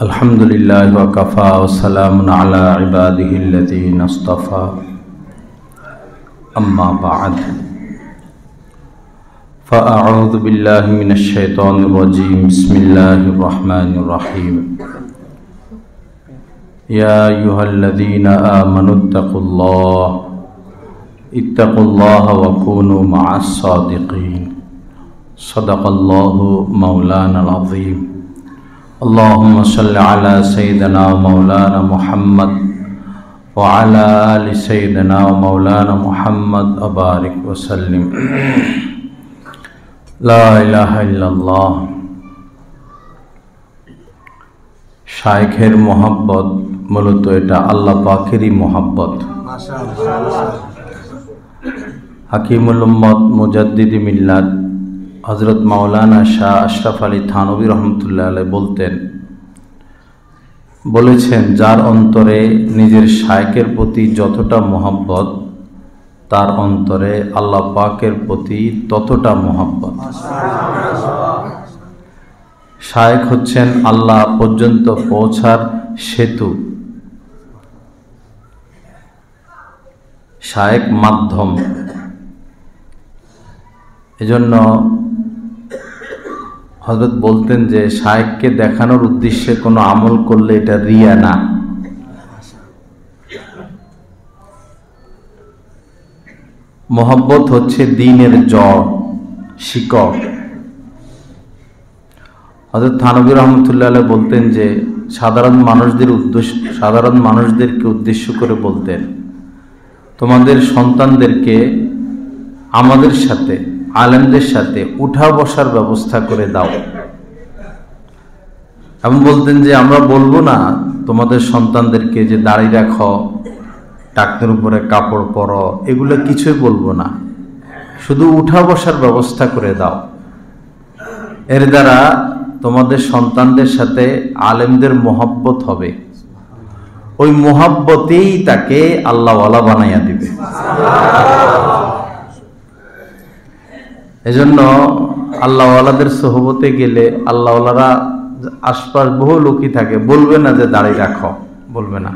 अल्हम्दुलिल्लाहि व कफ़ा व सलामुन अला इबादिहिल्लज़ीना इस्तफ़ा अम्मा बअद फ़अऊज़ु बिल्लाहि मिनश शैतानिर रजीम बिस्मिल्लाहिर रहमानिर रहीम या अय्युहल्लज़ीना इत्तक़ुल्लाह व कूनू मअस सादिक़ीन सदक़ल्लाहु मौलानल अज़ीम। अल्लाहुम्मा सल्लि अला सय्यिदिना व मौलाना मुहम्मद व अला आलि सय्यिदिना व मौलाना मुहम्मद व बारिक व सल्लिम। ला इलाहा इल्लल्लाह। शायखेर मोहब्बत मूলত এটা আল্লাহ পাকেরই মোহাব্বত। হাকিমুল উম্মত মুজাদ্দিদি মিল্লাত হযরত মাওলানা শাহ আশরাফ আলী থানভী রহমতুল্লাহ আলাইহি বলেছেন, যার অন্তরে নিজের শায়খের প্রতি যতটা মোহাব্বত তার অন্তরে আল্লাহ পাকের প্রতি ততটা মোহাব্বত। শায়খ হচ্ছেন আল্লাহ পর্যন্ত পৌঁছার সেতু, শায়খ মাধ্যম। এজন্য হযরত বলতেন যে শায়খকে দেখানোর উদ্দেশ্যে কোনো আমল করলে এটা রিয়া না। মোহাব্বত হচ্ছে দ্বীনের জড়, শিকড়। হযরত থানভী রহমতুল্লাহ আলাইহি বলতেন যে সাধারণ মানুষদেরকে উদ্দেশ্য করে বলতেন, তোমাদের সন্তানদেরকে আমাদের সাথে আলেমদের সাথে উঠা বসার ব্যবস্থা করে দাও। এমন বলতেন যে আমরা বলবো না তোমাদের সন্তানদেরকে যে দাড়ি রাখো, টাকনোর উপরে কাপড় পরো, এগুলো কিছুই বলবো না, শুধু উঠা বসার ব্যবস্থা করে দাও। এর দ্বারা তোমাদের সন্তানদের সাথে আলেমদের মোহাব্বত হবে, ওই মোহাব্বতেই তাকে আল্লাহওয়ালা বানাইয়া দিবে। এজন্য আল্লাহওয়ালাদের সোহবতে গেলে আল্লাহওয়ালারা আশপাশ বহু লোকই থাকে, বলবে না যে দাড়ি রাখো, বলবে না।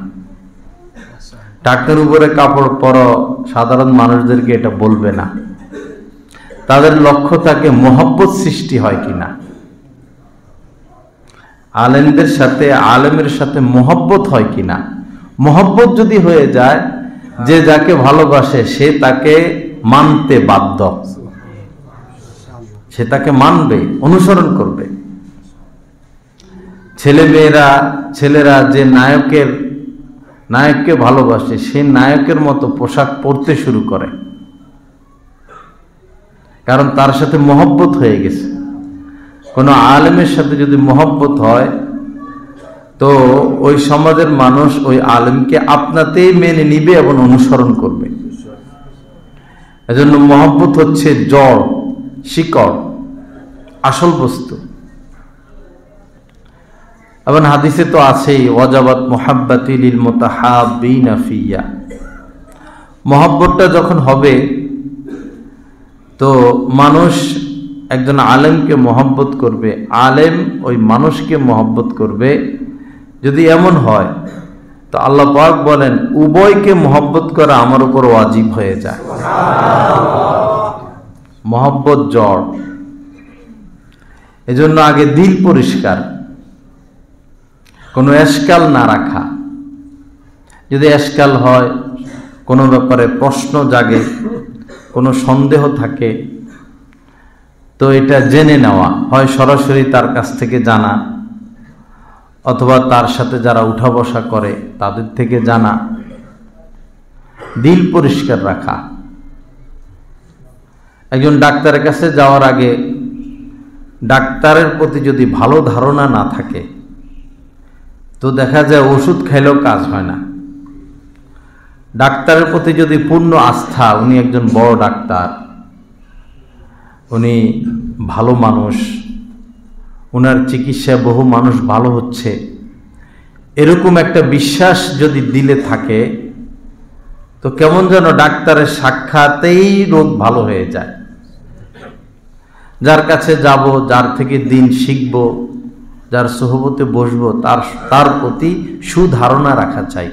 টাকনোর উপরে কাপড় পরো, সাধারণ মানুষদেরকে এটা বলবে না। তাদের লক্ষ্য থাকে মোহাব্বত সৃষ্টি হয় কিনা, আলেমদের সাথে আলেমের সাথে মোহাব্বত হয় কিনা। মোহাব্বত যদি হয়ে যায়, যে যাকে ভালোবাসে সে তাকে মানতে বাধ্য, সে তাকে মানবে, অনুসরণ করবে। ছেলেরা যে নায়ককে ভালোবাসে, সে নায়কের মতো পোশাক পরতে শুরু করে, কারণ তার সাথে মোহব্বত হয়ে গেছে। কোনো আলেমের সাথে যদি মোহব্বত হয় তো ওই সমাজের মানুষ ওই আলেমকে আপনাতেই মেনে নিবে এবং অনুসরণ করবে। এজন্য মোহব্বত হচ্ছে জড়, শিকড়, আসল বস্তু। এবং হাদিসে তো আছেই, ওয়াজাবাত মুহাব্বাতি লিল মুতাহাব্বিনা ফিয়া। মোহাব্বতটা যখন হবে তো মানুষ একজন আলেমকে মোহাব্বত করবে, আলেম ওই মানুষকে মোহাব্বত করবে। যদি এমন হয় তো আল্লাহ পাক বলেন উভয়কে মোহাব্বত করা আমার উপর ওয়াজিব হয়ে যায়। মোহাব্বত জড়। এজন্য আগে দিল পরিষ্কার, কোনো এশকাল না রাখা। যদি এশকাল হয়, কোনো ব্যাপারে প্রশ্ন জাগে, কোনো সন্দেহ থাকে, তো এটা জেনে নেওয়া, হয় সরাসরি তার কাছ থেকে জানা, অথবা তার সাথে যারা উঠা বসা করে তাদের থেকে জানা। দিল পরিষ্কার রাখা। একজন ডাক্তারের কাছে যাওয়ার আগে ডাক্তারের প্রতি যদি ভালো ধারণা না থাকে তো দেখা যায় ওষুধ খাইলেও কাজ হয় না। ডাক্তারের প্রতি যদি পূর্ণ আস্থা, উনি একজন বড় ডাক্তার, উনি ভালো মানুষ, উনার চিকিৎসায় বহু মানুষ ভালো হচ্ছে, এরকম একটা বিশ্বাস যদি দিলে থাকে তো কেমন যেন ডাক্তারের সাক্ষাতেই রোগ ভালো হয়ে যায়। যার কাছে যাব, যার থেকে দিন শিখব, যার সোহবতে বসবো তার প্রতি সুধারণা রাখা চাই,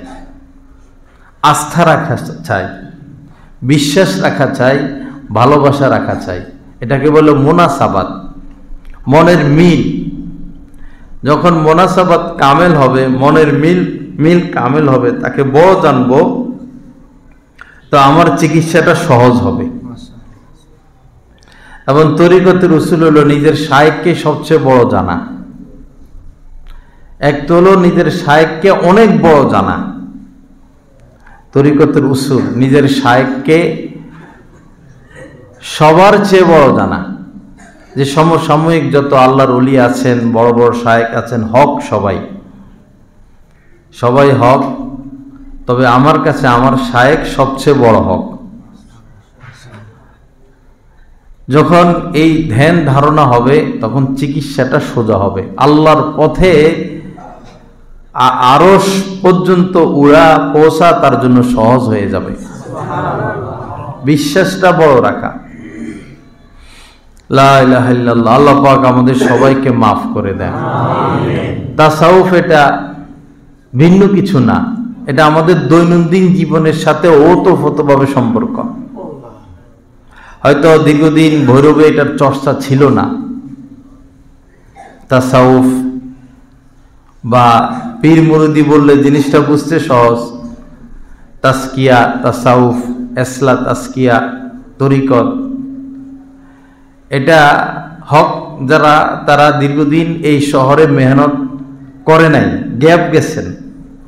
আস্থা রাখা চাই, বিশ্বাস রাখা চাই, ভালোবাসা রাখা চাই। এটাকে বলে মুনাসাবাত, মনের মিল। যখন মুনাসাবাত কামেল হবে, মনের মিল কামেল হবে, তাকে বড় জানবো, তো আমার চিকিৎসাটা সহজ হবে। এবং তরিকতের উসুল হলো নিজের শায়েখকে সবচেয়ে বড় জানা। এক তো হলো নিজের শায়েখকে অনেক বড় জানা, তরিকতের উসুল নিজের শায়েখকে সবার চেয়ে বড় জানা। যে সমসাময়িক যত আল্লাহর ওলি আছেন, বড় বড় শায়েখ আছেন, হক সবাই হক, তবে আমার কাছে আমার শায়েখ সবচেয়ে বড় হক। যখন এই ধ্যান ধারণা হবে তখন চিকিৎসাটা সোজা হবে, আল্লাহর পথে আরশ পর্যন্ত উড়া পৌঁছা তার জন্য সহজ হয়ে যাবে। বিশ্বাসটা বড় রাখা। লা ইলাহা ইল্লাল্লাহ। আল্লাহ পাক আমাদের সবাইকে মাফ করে দেন। তাসাউফ এটা ভিন্ন কিছু না, এটা আমাদের দৈনন্দিন জীবনের সাথে ওতপ্রোতভাবে সম্পর্ক। হয়তো দীর্ঘদিন ভৈরবে এটার চর্চা ছিল না। তাসাউফ বা পীর মুরিদি বললে জিনিসটা বুঝতে সহজ। তাসকিয়া, তাসাউফ, এসলা, তাসকিয়া, তরিকত, এটা হক যারা, তারা দীর্ঘদিন এই শহরে মেহনত করে নাই, গ্যাপ গেছেন,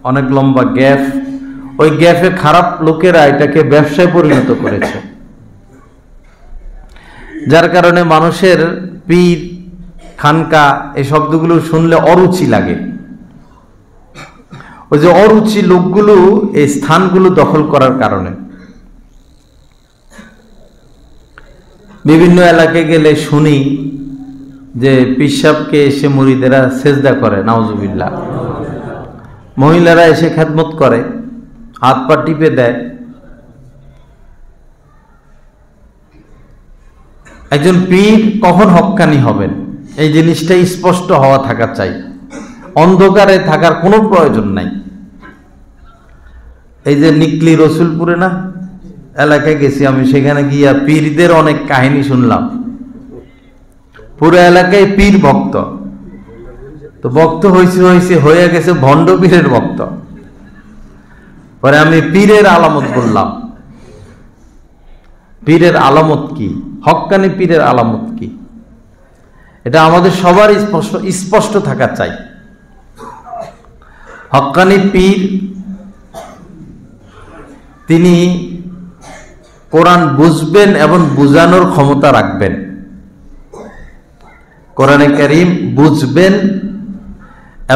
অনেক লম্বা গ্যাপ। ওই গ্যাপে খারাপ লোকেরা এটাকে ব্যবসায় পরিণত করেছে, যার কারণে মানুষের পীর, খানকা এই শব্দগুলো শুনলে অরুচি লাগে। ওই যে অরুচি লোকগুলো এই স্থানগুলো দখল করার কারণে বিভিন্ন এলাকায় গেলে শুনি যে পিসাবকে এসে মুরিদেরা সেজদা করে, নাউজুবিল্লাহ। মহিলারা এসে খেদমত করে, হাত পা টিপে দেয়। একজন পীর কখন হক্কানি হবেন এই জিনিসটাই স্পষ্ট হওয়া থাকা চাই। অন্ধকারে থাকার কোনো প্রয়োজন নাই। এই যে নিকলি রসুলপুরে না এলাকায় গেছি আমি, সেখানে গিয়া পীরদের অনেক কাহিনী শুনলাম। পুরো এলাকায় পীর ভক্ত, তো ভক্ত হয়ে গেছে ভণ্ড পীরের ভক্ত। পরে আমি পীরের আলামত বললাম, পীরের আলামত কি, হক্কানি পীরের আলামত কি, এটা আমাদের সবার স্পষ্ট থাকা চাই। হক্কানি পীর তিনি কোরআন বুঝবেন এবং বুঝানোর ক্ষমতা রাখবেন। কোরআনে কারীম বুঝবেন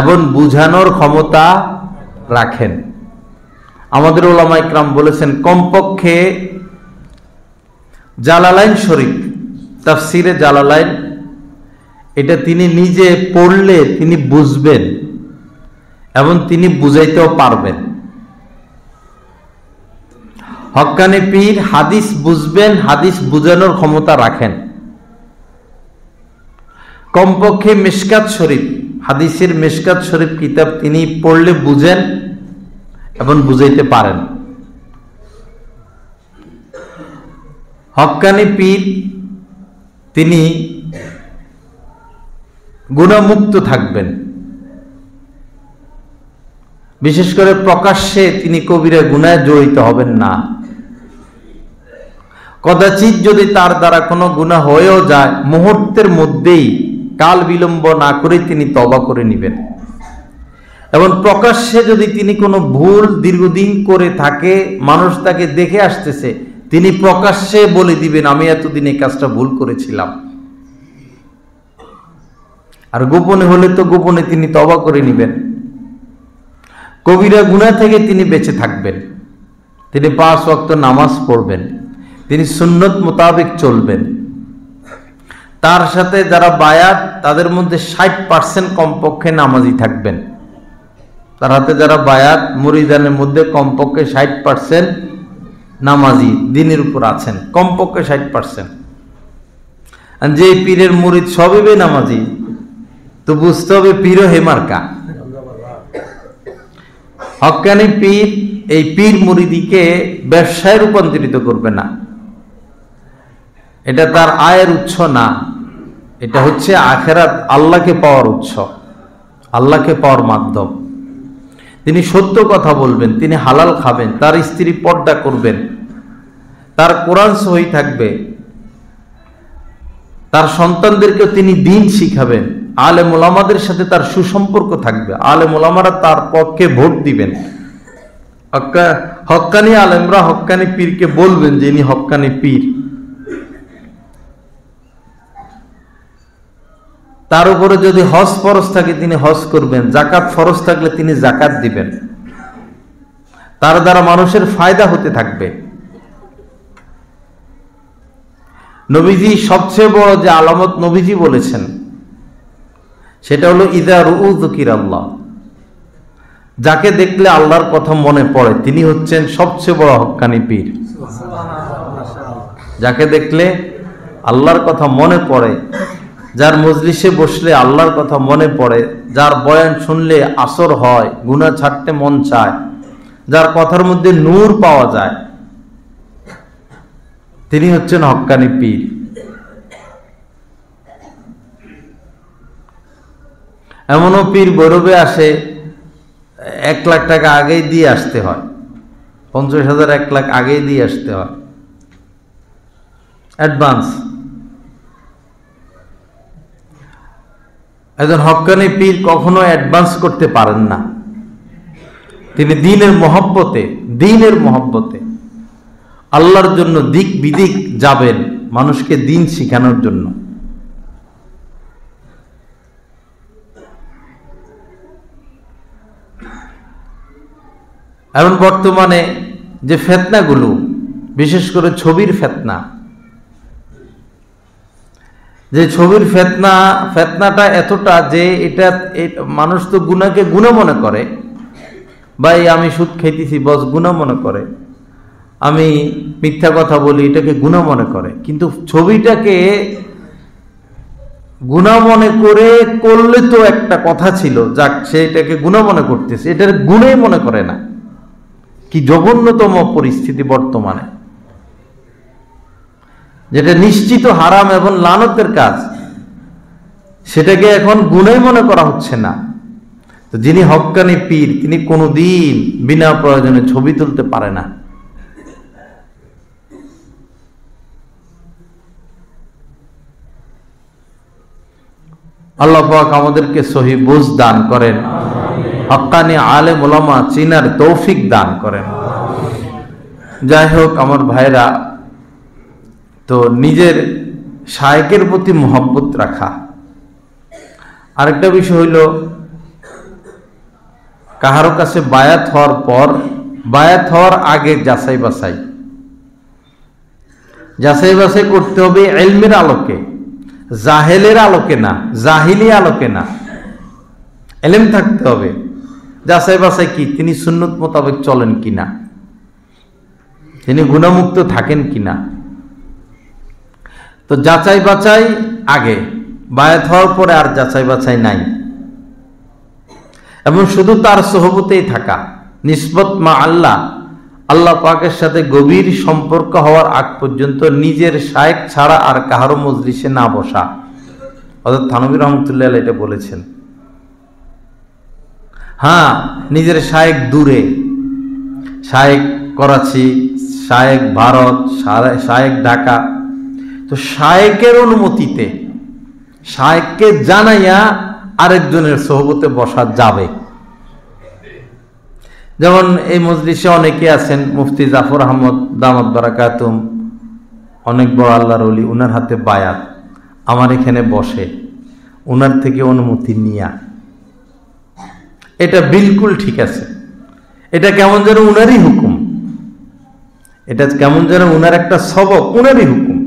এবং বুঝানোর ক্ষমতা রাখেন। আমাদের উলামা ইকরাম বলেছেন কমপক্ষে জালালাইন শরীফ, তাফসিরে জালালাইন, এটা তিনি নিজে পড়লে তিনি বুঝবেন এবং তিনি বুঝাইতেও পারবেন। হক্কানি পীর হাদিস বুঝবেন, হাদিস বুঝানোর ক্ষমতা রাখেন। কমপক্ষে মিশকাত শরীফ, হাদিসের মিশকাত শরীফ কিতাব তিনি পড়লে বুঝেন এবং বুঝাইতে পারেন। হক্কানি পীর তিনি গুনাহমুক্ত থাকবেন, বিশেষ করে প্রকাশ্যে তিনি কবিরা গুনাহে জড়িত হবেন না। কদাচিৎ যদি তার দ্বারা কোনো গুনাহ হয়েও যায়, মুহূর্তের মধ্যেই কাল বিলম্ব না করে তিনি তওবা করে নেবেন। এবং প্রকাশ্যে যদি তিনি কোনো ভুল দীর্ঘদিন করে থাকে, মানুষ তাকে দেখে আসতেছে, তিনি প্রকাশ্যে বলে দিবেন আমি এতদিন এই কাজটা ভুল করেছিলাম। আর গোপনে হলে তো গোপনে তিনি তওবা করে নেবেন। কবিরা গুনাহ থেকে তিনি বেঁচে থাকবেন, তিনি 5 ওয়াক্ত নামাজ পড়বেন, তিনি সুন্নত মোতাবেক চলবেন। তার সাথে যারা বায়াত, তাদের মধ্যে 60% কমপক্ষে নামাজি থাকবেন। তার হাতে যারা বায়াত, মুরিদানের মধ্যে কমপক্ষে 60% নামাজি দ্বীনের উপর আছেন, কমপক্ষে 60%। আর যে পীরের মুরিদ সবই নামাজি, তো বুঝতে হবে পীরও হেমার্কা। হক্কানি পীর এই পীর মুরিদিকে ব্যবসায় রূপান্তরিত করবে না, এটা তার আয়ের উৎস না, এটা হচ্ছে আখেরাত আল্লাহকে পাওয়ার উৎস, আল্লাহকে পাওয়ার মাধ্যম। তিনি সত্য কথা বলবেন, তিনি হালাল খাবেন, তার স্ত্রী পর্দা করবেন, তার কোরআন সহি থাকবে, তার সন্তানদেরকে তিনি দিন শিখাবেন, আলেম ওলামাদের সাথে তার সুসম্পর্ক থাকবে, আলেম ওলামারা তার পক্ষে ভোট দিবেন, হক্কানি আলেমরা হক্কানি পীরকে বলবেন যে ইনি হক্কানি পীর। তার উপরে যদি হজ ফরজ থাকে তিনি হজ করবেন, জাকাত ফরজ থাকলে তিনি জাকাত দিবেন, তার দ্বারা মানুষের ফায়দা হতে থাকবে। নবীজি সবচেয়ে বড় যে আলামত নবীজি বলেছেন সেটা হলো ইযা রুউ যুকিরাল্লাহ, যাকে দেখলে আল্লাহর কথা মনে পড়ে তিনি হচ্ছেন সবচেয়ে বড় হক্কানি পীর। যাকে দেখলে আল্লাহর কথা মনে পড়ে, যার মজলিসে বসলে আল্লাহর কথা মনে পড়ে, যার বয়ান শুনলে আসর হয়, গুনাহ ছাড়তে মন চায়, যার কথার মধ্যে নূর পাওয়া যায়, তিনি হচ্ছেন হক্কানি পীর। এমনও পীর গৌরবে আসে 1 লাখ টাকা আগেই দিয়ে আসতে হয়, 50,000 1 লাখ আগেই দিয়ে আসতে হয় অ্যাডভান্স। একজন হক্কানি পীর কখনো অ্যাডভান্স করতে পারেন না, তিনি দ্বীনের মহব্বতে আল্লাহর জন্য দিক বিদিক যাবেন, মানুষকে দ্বীন শিখানোর জন্য। এখন বর্তমানে যে ফিতনাগুলো, বিশেষ করে ছবির ফিতনা, যে ছবির ফিতনাটা এতটা যে এটা মানুষ তো গুনাহকে গুনাহ মনে করে, ভাই আমি সুদ খাইতেছি বস গুনাহ মনে করে, আমি মিথ্যা কথা বলি এটাকে গুনাহ মনে করে, কিন্তু ছবিটাকে গুনাহ মনে করে করলে তো একটা কথা ছিল, যাক সে এটাকে গুনাহ মনে করতেছে, এটার গুনাহই মনে করে না। কি জঘন্যতম পরিস্থিতি বর্তমানে, যেটা নিশ্চিত হারাম এবং লানতের কাজ, সেটাকে এখন গুনাহ মনে করা হচ্ছে না। তো যিনি হক্কানি পীর তিনি কোনোদিন বিনা প্রয়োজনে ছবি তুলতে পারে না। আল্লাহ পাক আমাদেরকে সহি বুঝ দান করেন, হক্কানি আলেম ওলামা চিনার তৌফিক দান করেন। যাই হোক আমার ভাইরা, তো নিজের শায়েখের প্রতি মহব্বত রাখা। আরেকটা বিষয় হইল, কাহারো কাছে বায়াত হওয়ার পর, বায়াত হওয়ার আগে যাচাই বাছাই করতে হবে ইলমের আলোকে, জাহেলের আলোকে না, জাহিলি আলোকে না, ইলম থাকতে হবে। যাচাই বাছাই কি, তিনি সুন্নত মোতাবেক চলেন কিনা, তিনি গুনাহমুক্ত থাকেন কিনা। তো যাচাই বাছাই আগে, বায়াত হওয়ার পরে আর যাচাই বাছাই নাই। এবং শুধু তার সোহবতেই থাকা, নিসবত মা আল্লাহ, আল্লাহ পাকের সাথে গভীর সম্পর্ক হওয়ার আগ পর্যন্ত নিজের শায়েখ ছাড়া আর কাহারো মজলিসে না বসা। হযরত থানভী রহমাতুল্লাহ আলাইহি এটা বলেছেন। হ্যাঁ, নিজের শায়েখ দূরে, শায়েখ করাচি, শায়েখ ভারত, শায়েখ ঢাকা, তো শায়েখের অনুমতিতে, শায়েখকে জানাইয়া আরেকজনের সোহবতে বসা যাবে। যেমন এই মজলিসে অনেকে আছেন, মুফতি জাফর আহমদ দামাত বারাকাতুম, অনেক বড় আল্লাহর ওলি, উনার হাতে বায়াত, আমার এখানে বসে, উনার থেকে অনুমতি নিয়া, এটা বিলকুল ঠিক আছে। এটা কেমন যেন উনারই হুকুম, এটা কেমন যেন উনার একটা সবক, উনারই হুকুম।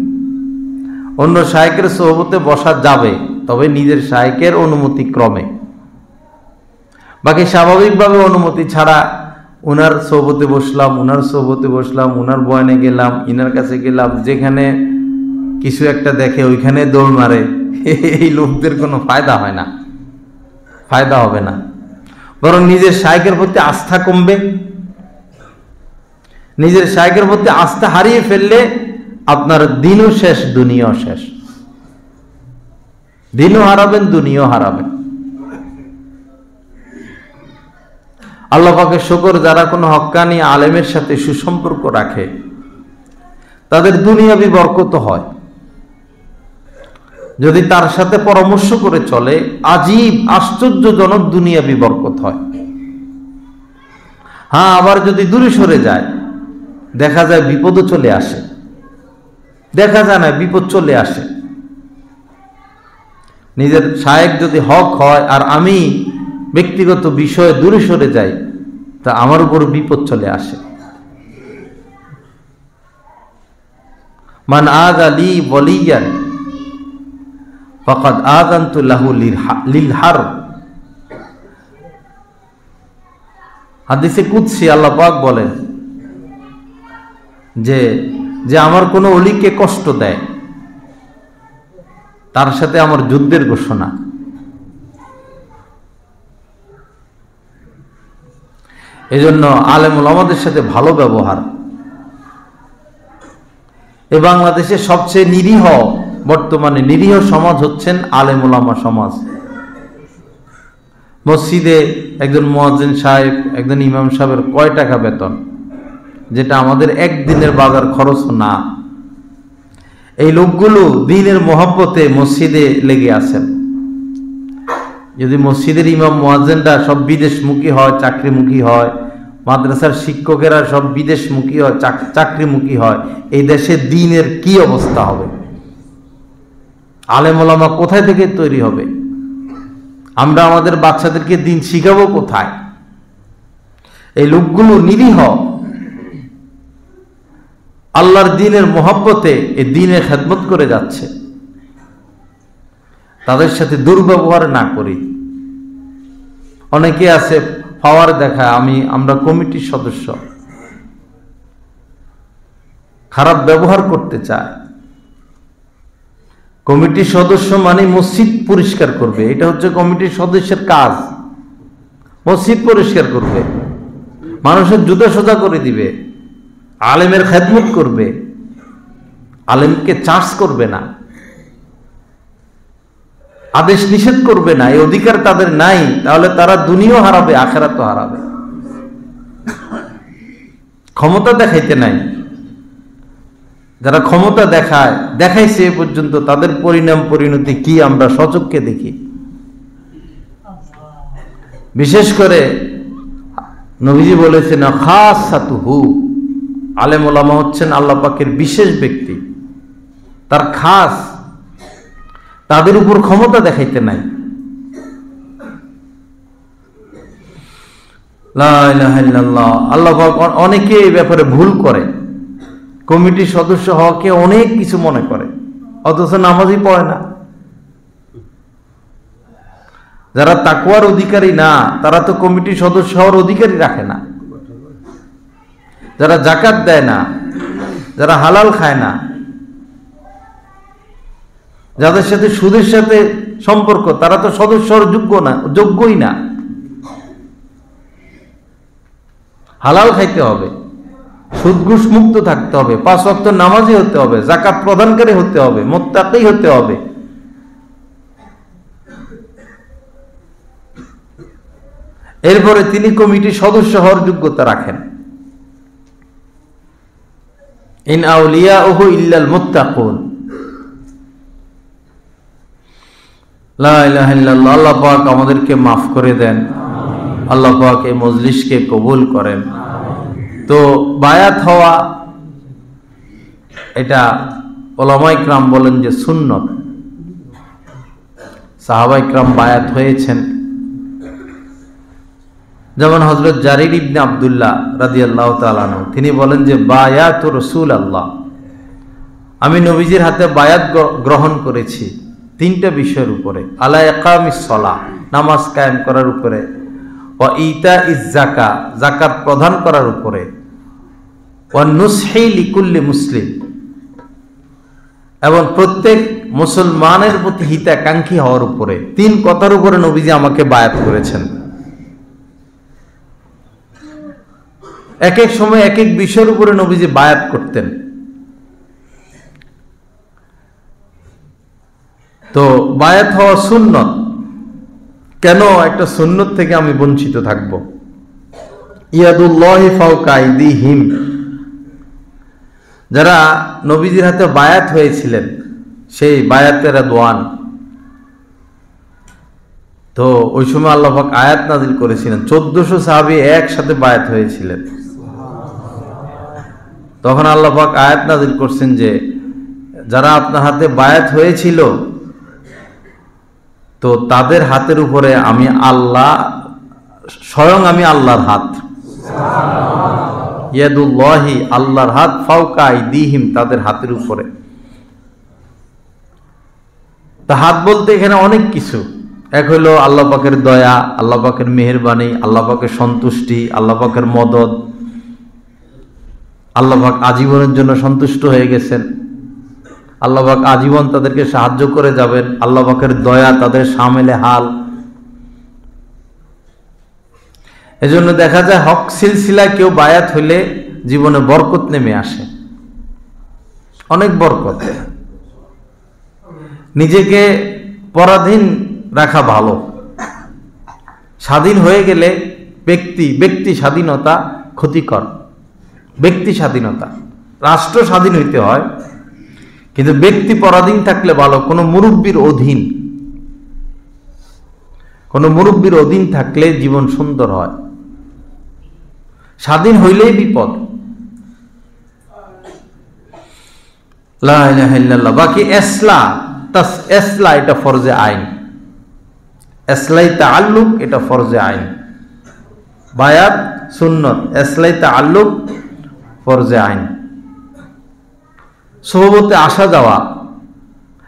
অন্য শায়েখের সোহবতে বসা যাবে, তবে নিজের শায়েখের অনুমতি ক্রমে। বাকি স্বাভাবিকভাবে অনুমতি ছাড়া উনার সোহবতে বসলাম, উনার বয়ানে গেলাম, ইনার কাছে গেলাম, যেখানে কিছু একটা দেখে ওইখানে দৌড় মারে, এই লোকদের কোনো ফায়দা হয় না। ফায়দা হবে না, বরং নিজের শায়েখের প্রতি আস্থা কমবে। নিজের শায়েখের প্রতি আস্থা হারিয়ে ফেললে আপনার দিনও শেষ, দুনিয়াও শেষ। দিনও হারাবেন, দুনিয়াও হারাবেন। আল্লাহ পাকের শুকর, যারা কোনো হক্কানি আলেমের সাথে সুসম্পর্ক রাখে তাদের দুনিয়াবি বরকত হয়। যদি তার সাথে পরামর্শ করে চলে, আজীব আশ্চর্যজনক দুনিয়াবি বরকত হয়। হ্যাঁ, আবার যদি দূরে সরে যায়, দেখা যায় বিপদও চলে আসে। দেখা যায় না, বিপদ চলে আসে। নিজের শায়েখ যদি হক হয় আর আমি ব্যক্তিগত বিষয়ে দূরে সরে যাই, তা আমার উপর বিপদ চলে আসে। মান আযা লি ওয়ালিয়ান ফাকাদ আযানতু লাহু লিল হারব। হাদিসে কুদসি আল্লাহ পাক বলেন যে আমার কোনো ওলিকে কষ্ট দেয়, তার সাথে আমার যুদ্ধের ঘোষণা। এজন্য আলেম ওলামাদের সাথে ভালো ব্যবহার। এ বাংলাদেশে সবচেয়ে নিরীহ, বর্তমানে নিরীহ সমাজ হচ্ছেন আলেম ওলামা সমাজ। মসজিদে একজন মুয়াজ্জিন সাহেব, একজন ইমাম সাহেবের কয় টাকা বেতন, যেটা আমাদের একদিনের বাজার খরচ না। এই লোকগুলো দ্বীনের মহব্বতে মসজিদে লেগে আছেন। যদি মসজিদের ইমাম মুয়াজ্জিনরা সব বিদেশমুখী হয়, চাকরিমুখী হয়, মাদ্রাসার শিক্ষকেরা সব বিদেশমুখী হয়, চাকরিমুখী হয়, এই দেশে দ্বীনের কি অবস্থা হবে? আলেম ওলামা কোথায় থেকে তৈরি হবে? আমরা আমাদের বাচ্চাদেরকে দ্বীন শিখাবো কোথায়? এই লোকগুলো নিরীহ, আল্লাহর দ্বীনের মহব্বতে এই দ্বীনের খেদমত করে যাচ্ছে। তাদের সাথে দুর্ব্যবহার না করি। অনেকে আছে পাওয়ার দেখায়, আমরা কমিটির সদস্য, খারাপ ব্যবহার করতে চায়। কমিটির সদস্য মানে মসজিদ পরিষ্কার করবে, এটা হচ্ছে কমিটির সদস্যের কাজ। মসজিদ পরিষ্কার করবে, মানুষের জুতা সোজা করে দিবে, আলেমের খেদমত করবে, আলেমকে চার্জ করবে না, আদেশ নিষেধ করবে না। এই অধিকার তাদের নাই, তাহলে তারা দুনিয়াও হারাবে, আখিরাতও হারাবে। ক্ষমতা দেখাইতে নাই। যারা ক্ষমতা দেখাইছে এ পর্যন্ত, তাদের পরিণাম পরিণতি কি আমরা সচক্ষে দেখি। বিশেষ করে নবীজি বলেছেন খাসাতুহু, আলেম ওলামা হচ্ছেন আল্লাহ পাকের বিশেষ ব্যক্তি, তার খাস, তাদের উপর ক্ষমতা দেখাইতে নাই। লা ইলাহা ইল্লাল্লাহ। আল্লাহ পাক অনেকে এই ব্যাপারে ভুল করে, কমিটির সদস্য হওয়াকে অনেক কিছু মনে করে, অথচ নামাজই পড়ে না। যারা তাকওয়ার অধিকারী না, তারা তো কমিটির সদস্য হওয়ার অধিকারই রাখে না। যারা যাকাত দেয় না, যারা হালাল খায় না, যাদের সাথে সুদের সাথে সম্পর্ক, তারা তো সদস্য হওয়ার যোগ্যই না। হালাল খাইতে হবে, সুদ ঘুষ মুক্ত থাকতে হবে, 5 ওয়াক্ত নামাজি হতে হবে, যাকাত প্রদানকারী হতে হবে, মুত্তাকি হতে হবে। এরপরে তিনি কমিটির সদস্য হওয়ার যোগ্যতা রাখেন। ইন আউলিয়াউহু ইল্লাল মুত্তাকুন। লা ইলাহা ইল্লাল্লাহ। আল্লাহ পাক আমাদেরকে মাফ করে দেন, আল্লাহ পাক এই মজলিসকে কবুল করেন। তো বায়াত হওয়া, এটা ওলামায়ে কিরাম বলেন যে সুন্নত। সাহাবায়ে কিরাম বায়াত হয়েছেন, যেমন হযরত জারির ইবনে আব্দুল্লাহ রাদিয়াল্লাহু তাআলা আনহু, তিনি বলেন যে বায়াতু রাসূলুল্লাহ, আমি নবীজির হাতে বায়াত গ্রহণ করেছি 3টা বিষয়ের উপরে। আলা ইকামিস সালাহ, নামাজ কায়েম করার উপরে, ওয়া ইতাইজ যাকাত, যাকাত প্রদান করার উপরে, ওয়া নুসহি লিকুল্লি মুসলিম, এবং প্রত্যেক মুসলমানের প্রতি হিতাকাঙ্ক্ষী হওয়ার উপরে, 3 কথার উপরে নবীজি আমাকে বায়াত করেছেন। এক এক সময় এক এক বিষয়ের উপরে নবীজি বায়াত করতেন। তো বায়াত হওয়া সুন্নত। কেন একটা সুন্নত থেকে আমি বঞ্চিত থাকব? ইয়াদুল্লাহি ফাওকা আইদিহিম, যারা নবীজির হাতে বায়াত হয়েছিলেন সেই বায়াতের দোয়ান। তো ওই সময় আল্লাহ পাক আয়াত নাজিল করেছিলেন, 1400 সাহাবী একসাথে বায়াত হয়েছিলেন। তখন আল্লাহ পাক আয়াত নাজিল করছেন যে যারা আপনার হাতে বায়াত হয়েছিল তো তাদের হাতের উপরে আমি আল্লাহ, স্বয়ং আমি আল্লাহর হাত, ইয়াদুল্লাহি আল্লাহর হাত, ফাওকা আইদিহিম তাদের হাতের উপরে। তা হাত বলতে এখানে অনেক কিছু। এক হইল আল্লাহ পাকের দয়া, আল্লাহ পাকের মেহেরবানি, আল্লাহ পাকের সন্তুষ্টি, আল্লাহ পাকের মদদ। আল্লাহ পাক আজীবনের জন্য সন্তুষ্ট হয়ে গেছেন, আল্লাহ পাক আজীবন তাদেরকে সাহায্য করে যাবেন, আল্লাহ পাকের দয়া তাদের শামিলে হাল। এজন্য দেখা যায় হক সিলসিলায় কেউ বায়াত হইলে জীবনে বরকত নেমে আসে, অনেক বরকত। নিজেকে পরাধীন রাখা ভালো। স্বাধীন হয়ে গেলে ব্যক্তি স্বাধীনতা ক্ষতিকর। ব্যক্তি স্বাধীনতা, রাষ্ট্র স্বাধীন হইতে হয়, কিন্তু ব্যক্তি পরাধীন থাকলে ভালো। কোনো মুরব্বীর অধীন, কোনো মুরব্বীর অধীন থাকলে জীবন সুন্দর হয়। স্বাধীন হইলেই বিপদ। লা ইলাহা ইল্লাল্লাহ। বাকি এসলা এটা ফরজে আইন, এসলাই তাআল্লুক এটা ফরজে আইন। বায়াত সুন্নত, এসলাই তাআল্লুক ফরজে আইন। সোহবতে আসা যাওয়া,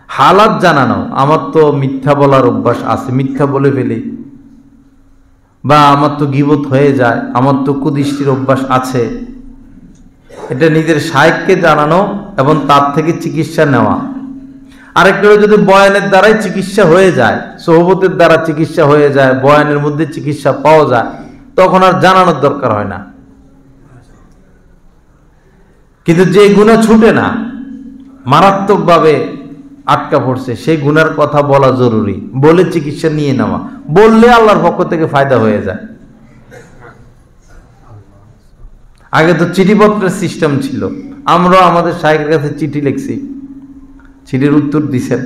হালাত জানানো। আমার তো মিথ্যা বলার অভ্যাস আছে, মিথ্যা বলে ফেলি, বা আমার তো গীবত হয়ে যায়, আমার তো কুদৃষ্টির অভ্যাস আছে। এটা নিজের শায়েখকে জানানো এবং তার থেকে চিকিৎসা নেওয়া। আরেকটা যদি বয়ানের দ্বারাই চিকিৎসা হয়ে যায়, সোহবতের দ্বারা চিকিৎসা হয়ে যায়, বয়ানের মধ্যে চিকিৎসা পাওয়া যায়, তখন আর জানানোর দরকার হয় না। কিন্তু যে গুনাহ ছুটে না, মারাত্মকভাবে আটকা পড়ছে, সেই গুনার কথা বলা জরুরি, বলে চিকিৎসা নিয়ে নেওয়া। বললে আল্লাহর পক্ষ থেকে ফায়দা হয়ে যায়। আগে তো চিঠিপত্রের সিস্টেম ছিল, আমরা আমাদের শায়েখের কাছে চিঠি লিখছি, চিঠির উত্তর দিছেন।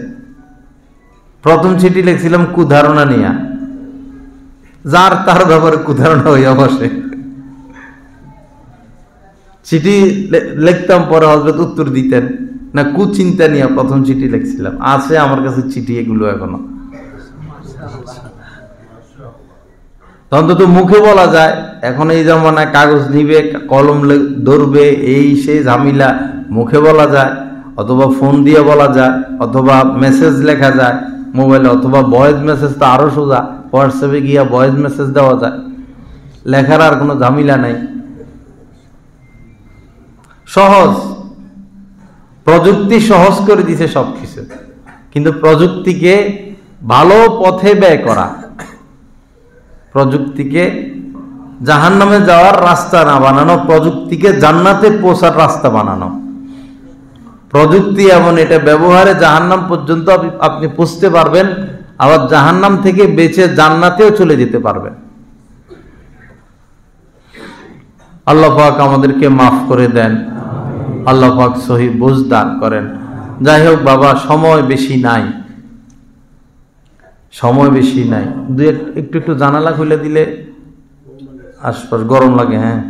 প্রথম চিঠি লিখছিলাম কুধারণা নিয়া, যার তার ব্যাপারে কুধারণা হইয়া বসে। চিঠি লিখতাম, পরে হযরত উত্তর দিতেন না। কুচিন্তা নিয়ে প্রথম চিঠি লিখছিলাম, আছে আমার কাছে চিঠি এগুলো এখনো। অন্তত মুখে বলা যায়। এখন এই জমানায় কাগজ নিবে, কলম ধরবে, এই সেই ঝামেলা। মুখে বলা যায়, অথবা ফোন দিয়ে বলা যায়, অথবা মেসেজ লেখা যায় মোবাইলে, অথবা ভয়েস মেসেজ তো আরো সোজা, হোয়াটসঅ্যাপে গিয়া ভয়েস মেসেজ দেওয়া যায়। লেখার আর কোনো ঝামেলা নাই, সহজ। প্রযুক্তি সহজ করে দিছে সবকিছু, কিন্তু প্রযুক্তিকে ভালো পথে ব্যয় করা, প্রযুক্তিকে জাহান্নামে যাওয়ার রাস্তা না বানানো, প্রযুক্তিকে জান্নাতে পৌঁছার রাস্তা বানানো। প্রযুক্তি এমন, এটা ব্যবহারে জাহান্নাম পর্যন্ত আপনি পৌঁছতে পারবেন, আবার জাহান্নাম থেকে বেঁচে জান্নাতেও চলে যেতে পারবেন। আল্লাহ পাক আমাদেরকে মাফ করে দেন, আল্লাহ পাক সহি বুঝ দান করেন। যাই হোক বাবা, সময় বেশি নাই, সময় বেশি নাই। একটু জানালা খুলে দিলে আশপাশ গরম লাগে। হ্যাঁ,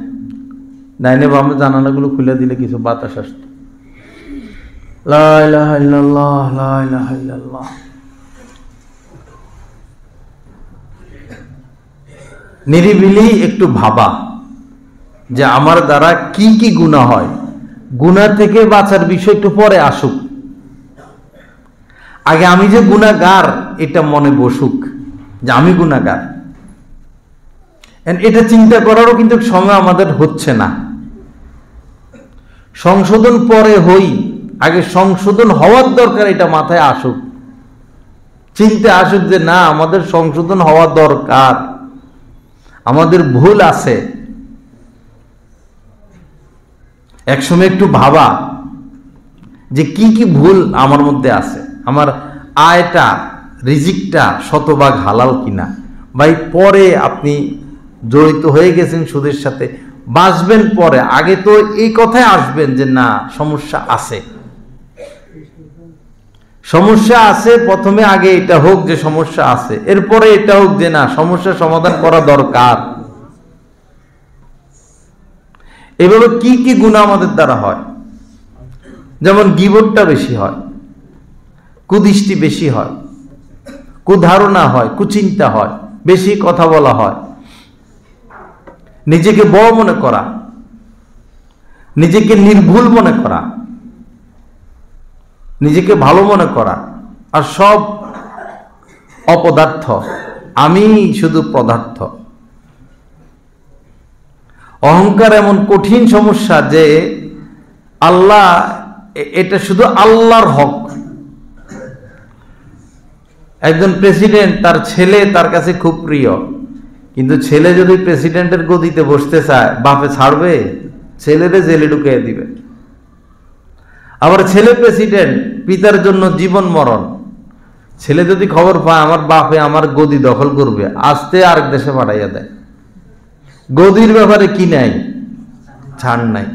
ডাইনে বামে জানালাগুলো খুলে দিলে কিছু বাতাস আসতো। লা ইলাহা ইল্লাল্লাহ, লা ইলাহা ইল্লাল্লাহ। নিরিবিলি একটু ভাবা যে আমার দ্বারা কি কি গুনাহ হয়। গুনাহ থেকে বাঁচার বিষয় একটু পরে আসুক, আগে আমি যে গুনাহগার এটা মনে বসুক, যে আমি গুনাহগার। এটা চিন্তা করারও কিন্তু সময় আমাদের হচ্ছে না। সংশোধন পরে হই, আগে সংশোধন হওয়ার দরকার, এটা মাথায় আসুক, চিন্তা আসুক যে না, আমাদের সংশোধন হওয়া দরকার, আমাদের ভুল আছে। একসময় একটু ভাবা যে কি কি ভুল আমার মধ্যে আছে, আমার আয়টা, রিজিকটা শতভাগ হালাল কিনা। ভাই, পরে আপনি জড়িত হয়ে গেছেন সুদের সাথে, বাঁচবেন পরে, আগে তো এই কথায় আসবেন যে না, সমস্যা আছে, সমস্যা আছে। প্রথমে আগে এটা হোক যে সমস্যা আছে, এরপরে এটা হোক যে না, সমস্যা সমাধান করা দরকার। এভাবে কি কি গুনাহ আমাদের দ্বারা হয়, যেমন গীবতটা বেশি হয়, কুদৃষ্টি বেশি হয়, কুধারণা হয়, কুচিন্তা হয়, বেশি কথা বলা হয়, নিজেকে বড় মনে করা, নিজেকে নির্ভুল মনে করা, নিজেকে ভালো মনে করা, আর সব অপদার্থ, আমি শুধু পদার্থ। অহংকার এমন কঠিন সমস্যা যে আল্লাহ, এটা শুধু আল্লাহর হক। একজন প্রেসিডেন্ট, তার ছেলে তার কাছে খুব প্রিয়, কিন্তু ছেলে যদি প্রেসিডেন্টের গদিতে বসতে চায়, বাপে ছাড়বে? ছেলেরে জেলে ঢুকিয়ে দিবে। আবার ছেলে প্রেসিডেন্ট, পিতার জন্য জীবন মরণ। ছেলে যদি খবর পায় আমার বাপে আমার গদি দখল করবে, আস্তে আরেক দেশে পাঠাইয়া দেয়। গদির ব্যাপারে কি নাই, ছাড় নাই।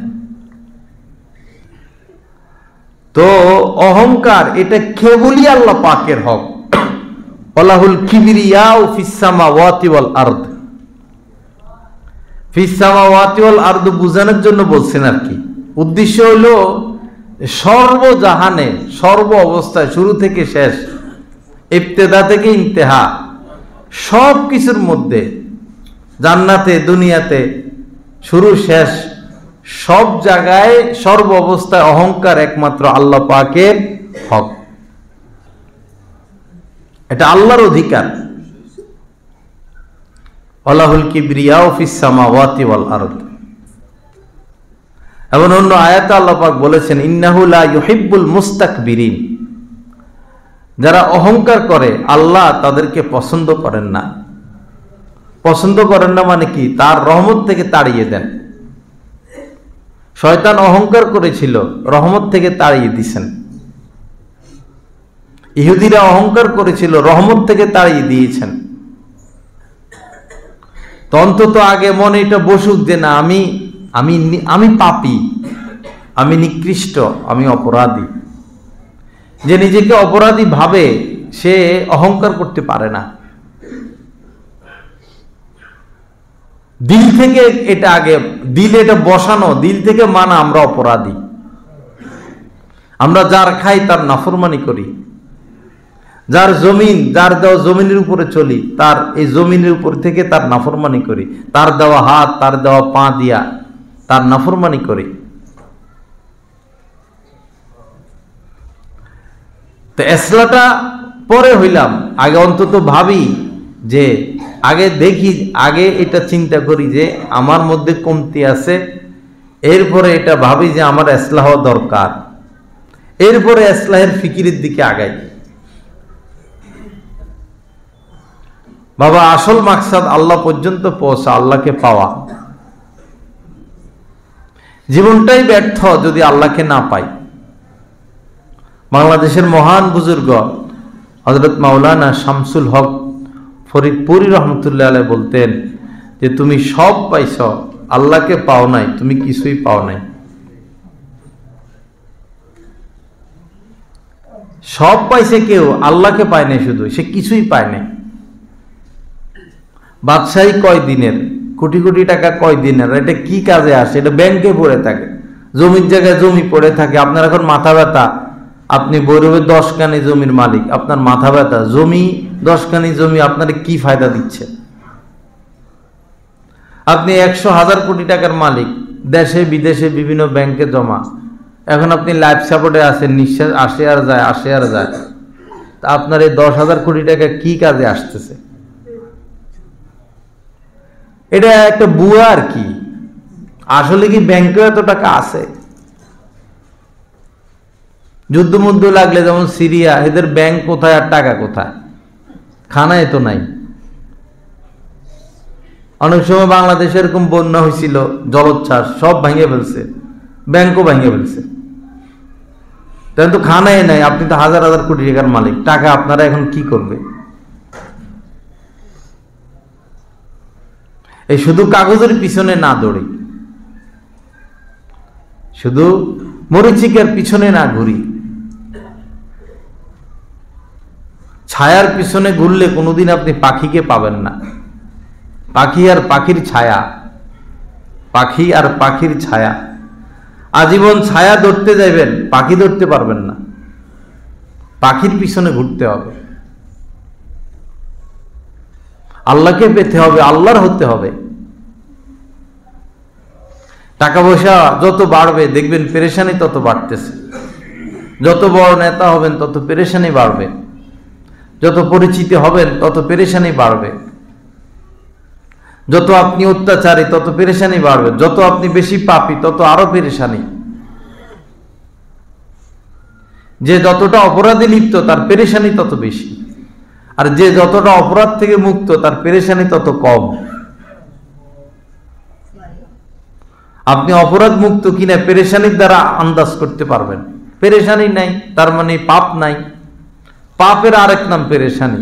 তো অহংকার, এটা কেবলই আল্লাহ পাকের হক। ওয়ালাহুল কিবরিয়াউ ফিস সামাওয়াতি ওয়াল আরদ। ফিস সামাওয়াতি ওয়াল আরদ বুঝানোর জন্য বলছেন আর কি। উদ্দেশ্য হলো সর্বজাহানে, সর্ব অবস্থায়, শুরু থেকে শেষ, ইবতেদা থেকে ইন্তেহা, সব কিছুর মধ্যে, জান্নাতে, দুনিয়াতে, শুরু শেষ, সব জায়গায়, সর্ব অবস্থায় অহংকার একমাত্র আল্লাহ পাকের হক। এটা আল্লাহর অধিকার। ওয়ালাহুল কিবরিয়াউ ফিস সামাওয়াতি ওয়াল আরদ। এবং অন্য আয়াতে আল্লাহ পাক বলেছেন, ইন্নাহু লা ইউহিব্বুল মুস্তাকবিরিন। যারা অহংকার করে আল্লাহ তাদেরকে পছন্দ করেন না। পছন্দ করেন না মানে কি? তার রহমত থেকে তাড়িয়ে দেন। শয়তান অহংকার করেছিল, রহমত থেকে তাড়িয়ে দিয়েছেন। ইহুদিরা অহংকার করেছিল, রহমত থেকে তাড়িয়ে দিয়েছেন। তো অন্তত আগে মনে এটা বসুক যে না, আমি পাপী, আমি নিকৃষ্ট, আমি অপরাধী। যে নিজেকে অপরাধী ভাবে সে অহংকার করতে পারে না। দিল থেকে এটা আগে, দিলে এটা বসানো, দিল থেকে মানা আমরা অপরাধী। আমরা যার খাই তার নাফরমানি করি, যার জমিন, যার দেওয়া জমিনের উপরে চলি, তার এই জমিনের উপর থেকে তার নাফরমানি করি, তার দেওয়া হাত, তার দেওয়া পা দিয়া তার নাফরমানি করি। তো এসলাটা পরে হইলাম, আগে অন্তত ভাবি যে, আগে দেখি, আগে এটা চিন্তা করি যে আমার মধ্যে কমতি আছে, এরপরে এটা ভাবি যে আমার ইসলাহ দরকার, এরপরে ইসলাহের ফিকিরের দিকে আগাই। বাবা, আসল মাকসাদ আল্লাহ পর্যন্ত পৌঁছা, আল্লাহকে পাওয়া। জীবনটাই ব্যর্থ যদি আল্লাহকে না পাই। বাংলাদেশের মহান বুজুর্গ হযরত মাওলানা শামসুল হক ফরিদপুরি রহমতুল্লাহ আলাইহি বলতেন যে তুমি সব পাইছ, আল্লাহকে পাও নাই, তুমি কিছুই পাও নাই। সব পাইছে কেউ, আল্লাহকে পায় নাই, শুধু সে কিছুই পায় নাই। বাদশাহী কয় দিনের, কোটি কোটি টাকা কয় দিনের, এটা কি কাজে আসে? এটা ব্যাংকে পড়ে থাকে, জমির জায়গায় জমি পড়ে থাকে। আপনার এখন মাথা ব্যথা, আপনি বৈরবে 10 কানি জমির মালিক, আপনার মাথা ব্যথা, জমি 10 কানি জমি আপনার কি ফায়দা দিচ্ছে? আপনি 100,000 কোটি টাকার মালিক, দেশে বিদেশে বিভিন্ন ব্যাংকে জমা, এখন আপনি লাইফ সাপোর্টে আছেন, নিঃশ্বাস আসে আর যায়, আসে আর যায়। তা আপনার এই 10,000 কোটি টাকা কি কাজে আসতেছে? এটা একটা বুয়া আর কি। আসলে কি ব্যাংকে এত টাকা আছে? যুদ্ধ মুদ্ধ লাগলে যেমন সিরিয়া, এদের ব্যাংক কোথায় আর টাকা কোথায়? খানায় তো নাই। অনেক সময় বাংলাদেশে এরকম বন্যা হয়েছিল, জলোচ্ছ্বাস, সব ভেঙে ফেলছে, ব্যাংকও ভেঙে ফেলছে, কিন্তু খানায় নাই। আপনি তো হাজার হাজার কোটি টাকার মালিক, টাকা আপনারা এখন কি করবে? এই শুধু কাগজের পিছনে না দৌড়ি, শুধু মরিচিকার পিছনে না ঘুরি, ছায়ার পিছনে ঘুরলে কোনোদিন আপনি পাখিকে পাবেন না। পাখি আর পাখির ছায়া, পাখি আর পাখির ছায়া। আজীবন ছায়া ধরতে যাইবেন, পাখি ধরতে পারবেন না। পাখির পিছনে ঘুরতে হবে, আল্লাহকে পেতে হবে, আল্লাহর হতে হবে। টাকা পয়সা যত বাড়বে দেখবেন পেরেশানি তত বাড়তেছে। যত বড় নেতা হবেন তত পেরেশানি বাড়বে, যত পরিচিতি হবেন তত পেরেশানি বাড়বে, যত আপনি অত্যাচারী তত পেরেশানি বাড়বে, যত আপনি বেশি পাপী তত আরো পেরেশানি। যে যতটা অপরাধে লিপ্ত তার পেরেশানি তত বেশি, আর যে যতটা অপরাধ থেকে মুক্ত তার পেরেশানি তত কম। আপনি অপরাধ মুক্ত কিনা পেরেশানির দ্বারা আন্দাজ করতে পারবেন। পেরেশানি নাই তার মানে পাপ নাই। পাপের আরেক নাম পেরেশানি,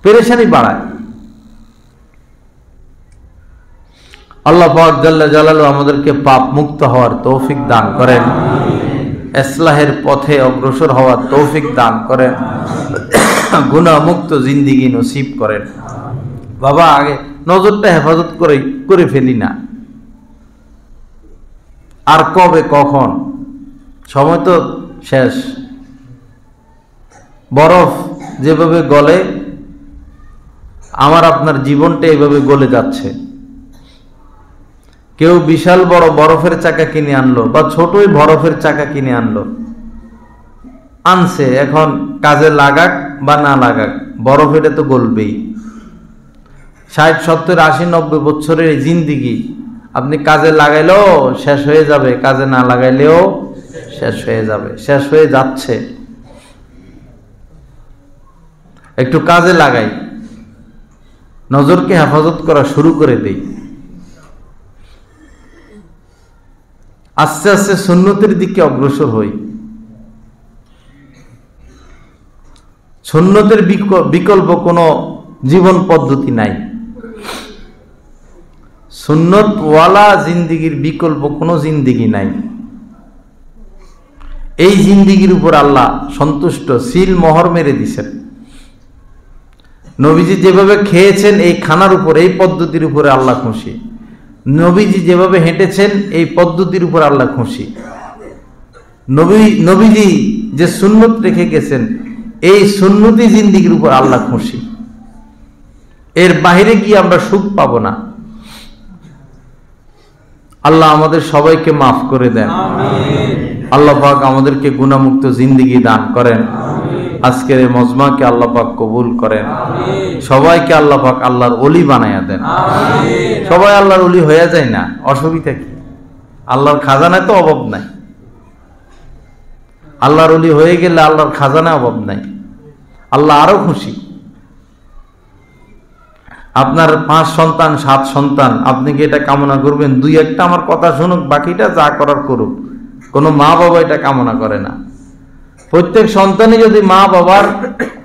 পেরেশানি বাড়ায়। আল্লাহ পাক জাল্লা জালালু আমাদেরকে পাপ মুক্ত হওয়ার তৌফিক দান করেন, ইসলাহের পথে অগ্রসর হওয়ার তৌফিক দান করেন, গুনাহ মুক্ত জিন্দেগি নসিব করেন। বাবা আগে নজরটা হেফাজত করে ফেলি না, আর কবে কখন? সময় তো শেষ। বরফ যেভাবে গলে, আমার আপনার জীবনটা এইভাবে গলে যাচ্ছে। কেউ বিশাল বড় বরফের চাকা কিনে আনলো, বা ছোটই বরফের চাকা কিনে আনছে, এখন কাজে লাগাক বা না লাগাক, বরফ এটা তো গলবেই। 60, 70, 80, 90 বছরের এই জিন্দিগি আপনি কাজে লাগাইলেও শেষ হয়ে যাবে, কাজে না লাগাইলেও শেষ হয়ে যাবে, শেষ হয়ে যাচ্ছে। একটু কাজে লাগাই, নজরকে হেফাজত করা শুরু করে দেই। আস্তে আস্তে সুন্নতের দিকে অগ্রসর হই। সুন্নতের বিকল্প কোনো জীবন পদ্ধতি নাই। সুন্নতওয়ালা জিন্দিগির বিকল্প কোনো জিন্দিগি নাই। এই জিন্দিগির উপর আল্লাহ সন্তুষ্ট, সিল মোহর মেরে দিছেন। নবীজি যেভাবে খেয়েছেন এই খানার উপর, এই পদ্ধতির উপরে আল্লাহ খুশি। নবীজি যেভাবে হেঁটেছেন এই পদ্ধতির উপর আল্লাহ খুশি। নবীজি যে সুন্নত রেখে গেছেন এই সুন্নতি জিন্দিগির উপর আল্লাহ খুশি। এর বাইরে গিয়ে আমরা সুখ পাবো না। আল্লাহ আমাদের সবাইকে মাফ করে দেন। আল্লাহ পাক আমাদেরকে গুনাহমুক্ত জিন্দেগি দান করেন। আজকের এই মজমাকে আল্লাহ পাক কবুল করেন। সবাইকে আল্লাহ পাক আল্লাহর ওলি বানায়া দেন। সবাই আল্লাহর ওলি হয়ে যায় না, অসুবিধা কি? আল্লাহর খাজানায় তো অভাব নাই। আল্লাহর ওলি হয়ে গেলে আল্লাহর খাজানায় অভাব নাই, আল্লাহ আরো খুশি। আপনার 5 সন্তান 7 সন্তান, আপনি কি এটা কামনা করবেন 2-1টা আমার কথা শুনুক, বাকিটা যা করার করুক? কোনো মা বাবা এটা কামনা করে না। প্রত্যেক সন্তানই যদি মা বাবার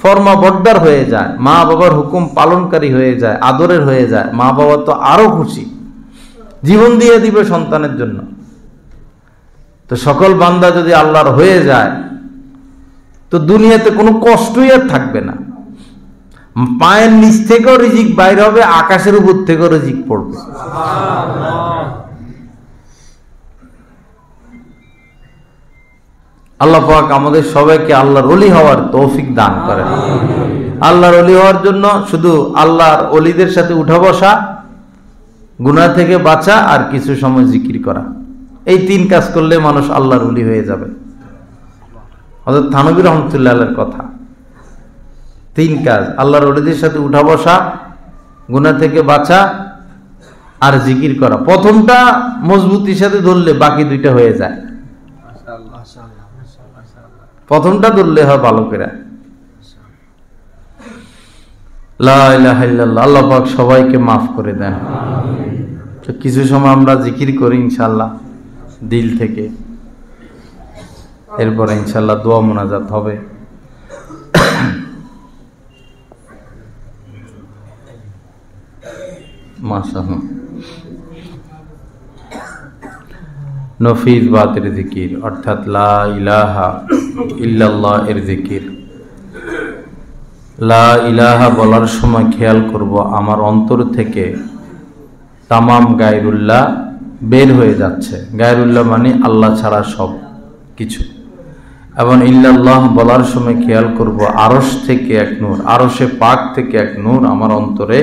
ফরমাবরদার হয়ে যায়, মা বাবার হুকুম পালনকারী হয়ে যায়, আদরের হয়ে যায়, মা বাবা তো আরো খুশি, জীবন দিয়ে দিবে সন্তানের জন্য। তো সকল বান্দা যদি আল্লাহর হয়ে যায় তো দুনিয়াতে কোনো কষ্টই আর থাকবে না। পায়ের নিচ থেকেও রিজিক বাইর হবে, আকাশের উপর থেকেও রিজিক পড়বে। আল্লাহ পাক আমাদের সবাইকে আল্লাহর ওলি হওয়ার তৌফিক দান করেন। আল্লাহর ওলি হওয়ার জন্য শুধু আল্লাহর ওলিদের সাথে উঠা বসা, গুনাহ থেকে বাঁচা, আর কিছু সময় জিকির করা, এই 3 কাজ করলে মানুষ আল্লাহর ওলি হয়ে যাবে। হযরত থানবী রাহমাতুল্লাহ আলাইহির কথা। 3 কাজ: আল্লাহর ওলিদের সাথে উঠা বসা, গুনাহ থেকে বাঁচা, আর জিকির করা। প্রথমটা মজবুতির সাথে ধরলে বাকি 2টা হয়ে যায়। প্রথমটা ধরলে হয় ভালো করে। লা ইলাহা ইল্লাল্লাহ। আল্লাহ পাক সবাইকে মাফ করে দেন। তো কিছু সময় আমরা জিকির করি ইনশাআল্লাহ দিল থেকে, এরপরে ইনশাআল্লাহ দোয়া মোনাজাত হবে। মাশাআল্লাহ। নফিজ বাতের জিকির অর্থাৎ লা ইলাহা ইল্লাল্লাহ এর জিকির। লা ইলাহা বলার সময় খেয়াল করব আমার অন্তর থেকে তামাম গায়রুল্লাহ বের হয়ে যাচ্ছে। গায়রুল্লাহ মানে আল্লাহ ছাড়া সব কিছু। এবং ইল্লাল্লাহ বলার সময় খেয়াল করব আরশ থেকে এক নূর, আরশে পাক থেকে এক নূর আমার অন্তরে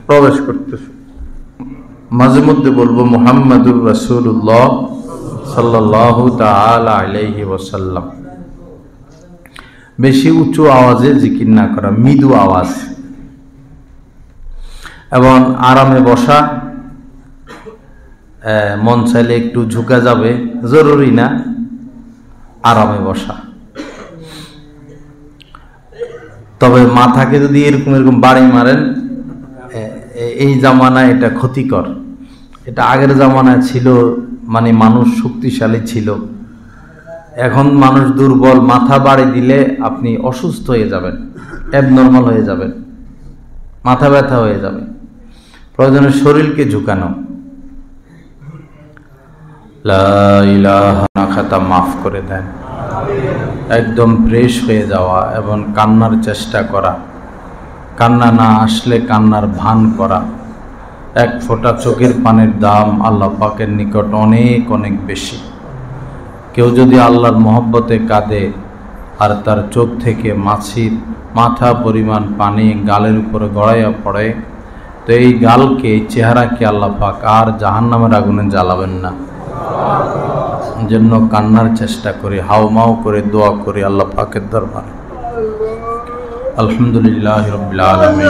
প্রবেশ করতেছে। মাঝে মধ্যে বলবো মুহাম্মাদুর রাসূলুল্লাহ সাল্লাল্লাহু তাআলা আলাইহি ওয়াসাল্লাম। বেশি উঁচু আওয়াজে জিকির না করা, মৃদু আওয়াজ। এবং আরামে বসা, মন চাইলে একটু ঝুঁকা যাবে, জরুরি না, আরামে বসা। তবে মাথাকে যদি এরকম এরকম বাড়ি মারেন, এই জামানায় এটা ক্ষতিকর। এটা আগের জামানায় ছিল, মানে মানুষ শক্তিশালী ছিল। এখন মানুষ দুর্বল, মাথা বাড়ি দিলে আপনি অসুস্থ হয়ে যাবেন, অ্যাবনর্মাল হয়ে যাবেন, মাথা ব্যথা হয়ে যাবে। প্রয়োজনে শরীরকে ঝুঁকানো। লা ইলাহা খাতা মাফ করে দেন, একদম ফ্রেশ হয়ে যাওয়া এবং কান্নার চেষ্টা করা। কান্না না আসলে কান্নার ভান করা। এক ফোঁটা চোখের পানির দাম আল্লাহ পাকের নিকট অনেক অনেক বেশি। কেউ যদি আল্লাহর মহব্বতে কাঁদে আর তার চোখ থেকে মাছির মাথা পরিমাণ পানি গালের উপরে গড়াইয়া পড়ে, তো এই গালকে, এই চেহারাকে আল্লাহ পাক আর জাহান্নামের আগুনে জ্বালাবেন না। জন্য কান্নার চেষ্টা করি, হাওমাও করে দোয়া করি আল্লাহ পাকের দরবারে। আলহামদুলিল্লাহ রাব্বিল আলামিন,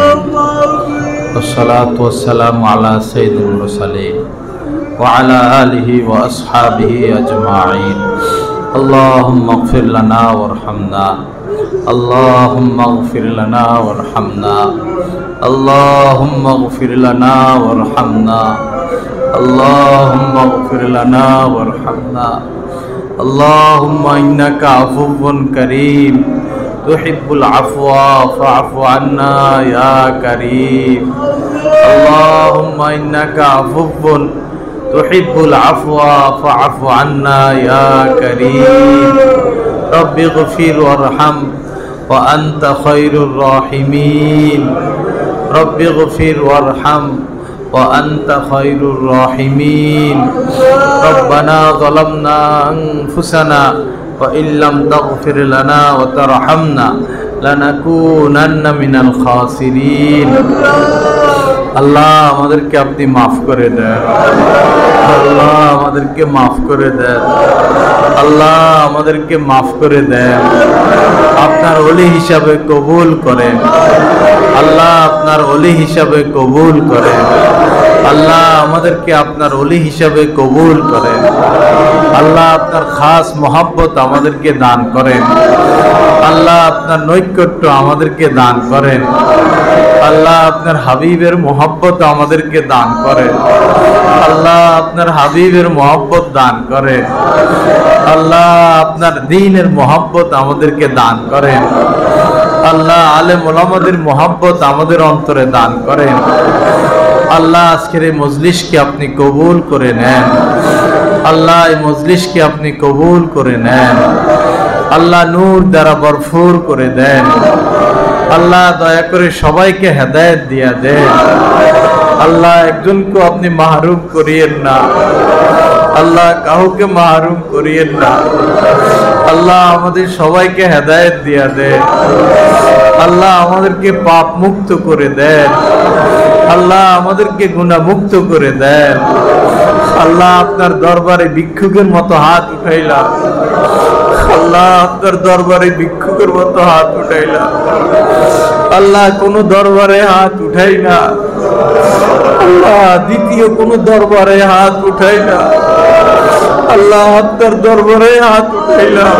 والصلاة والسلام على سيد المرسلين وعلى آله وأصحابه أجمعين. اللهم اغفر لنا وارحمنا، اللهم اغفر لنا وارحمنا، اللهم اغفر لنا وارحمنا، اللهم اغفر لنا وارحمنا، اللهم إنك عفو كريم تحب العفو فاعف عنا يا كريم. اللهم إنك عفو تحب العفو فاعف عنا يا كريم. رب اغفر وارحم وأنت خير الراحمين. رب اغفر وارحم وأنت خير الراحمين. ربنا ظلمنا أنفسنا وإن لم تغفر لنا وترحمنا لنكونن من الخاسرين. আল্লাহ আমাদেরকে আপনি মাফ করে দেন, আল্লাহ আমাদেরকে মাফ করে দেন, আল্লাহ আমাদেরকে মাফ করে দেন। আপনার ওলি হিসাবে কবুল করেন আল্লাহ, আপনার ওলি হিসাবে কবুল করেন আল্লাহ, আমাদেরকে আপনার ওলি হিসাবে কবুল করেন আল্লাহ। আপনার খাস মহব্বত আমাদেরকে দান করেন আল্লাহ, আপনার নৈকট্য আমাদেরকে দান করেন আল্লাহ, আপনার হাবিবের মহব্বত আমাদেরকে দান করেন আল্লাহ, আপনার হাবিবের মহব্বত দান করেন আল্লাহ, আপনার দ্বীনের মহব্বত আমাদেরকে দান করেন আল্লাহ। আলেম ওলামাদের মহব্বত আমাদের অন্তরে দান করেন আল্লাহ। আজকের এই মজলিসকে আপনি কবুল করে নেন আল্লাহ, এই মজলিসকে আপনি কবুল করে নেন আল্লাহ। নূর দ্বারা ভরপুর করে দেন আল্লাহ। দয়া করে সবাইকে হেদায়েত দিয়া দেন আল্লাহ। একজনকে আপনি মাহরুম করিয়েন না আল্লাহ, কাউকে মাহরুম করিয়েন না আল্লাহ। আমাদের সবাইকে হেদায়েত দিয়া দেন আল্লাহ। আমাদেরকে পাপ মুক্ত করে দেন আল্লাহ, আমাদেরকে গুনাহ মুক্ত করে দেন আল্লাহ। আপনার দরবারে ভিক্ষুকের মতো হাত উঠাইলাম আল্লাহ, আপনার দরবারে ভিক্ষুকের মতো হাত উঠাইলাম আল্লাহ। কোন দরবারে হাত উঠাই না আল্লাহ, দ্বিতীয় কোন দরবারে হাত উঠাই না আল্লাহ আপনার দরবারে হাত উঠাইলাম,